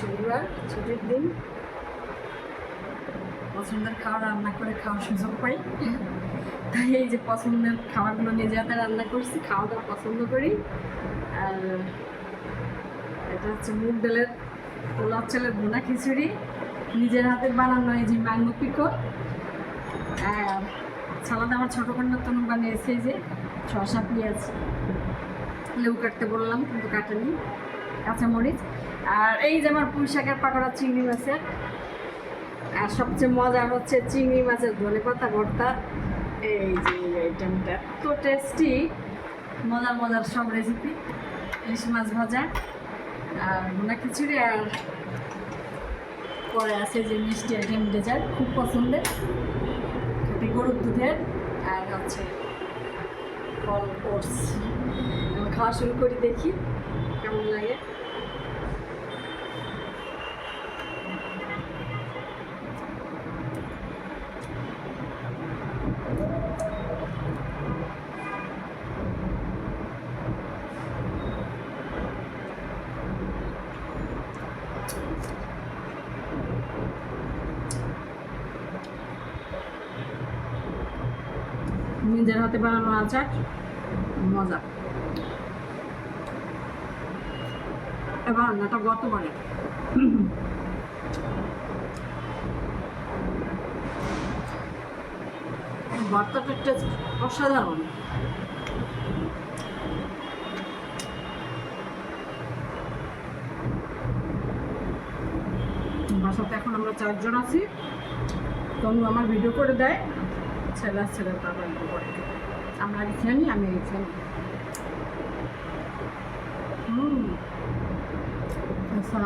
শনিবার ছুটির দিন, পছন্দের খাবার রান্না করে খাওয়ার সুযোগ পাই। তাই এই যে পছন্দের খাবারগুলো নিজে হাতে রান্না করছি, খাওয়া দাওয়া পছন্দ করি। আর এটা হচ্ছে মুগ ডালের পোলাও চালের ভুনা খিচুড়ি, নিজের হাতে বানানো এই যে ম্যাঙ্গো পিকো। আর সালাদ আমার ছোটো কন্যার তনু বানিয়েছে, এই যে শসা পেঁয়াজ লেবু কাটতে বললাম কিন্তু কাটেনি, কাঁচামরিচ। আর এই যে আমার পুঁই শাকের পাকোড়া চিংড়ি মাছের। আর সবচেয়ে মজার হচ্ছে চিংড়ি মাছের ধনেপাতা ভর্তা। এই যে আইটেমটা এত টেস্টি, মজার মজার সব রেসিপি। ইলিশ মাছ ভাজা আর ভুনা খিচুড়ি, আর পরে আছে যে মিষ্টি আইটেম ডেজার্ট খুব পছন্দের, খাঁটি গরুর দুধের। আর হচ্ছে ফল ওটস। খাওয়া শুরু করি, দেখি কেমন লাগে। নিজের হাতে বানানো আচার মজা। এবার রান্নাটা গতবারে ভর্তাটার টেস্ট অসাধারণ। বাসাতে এখন আমরা 4 জন আছি। তনু আমার ভিডিও করে দেয়, ছেলে তার ভিডিও করে। আমরা আগে খেয়ে নিই, আমি খেয়ে নিই। আচ্ছা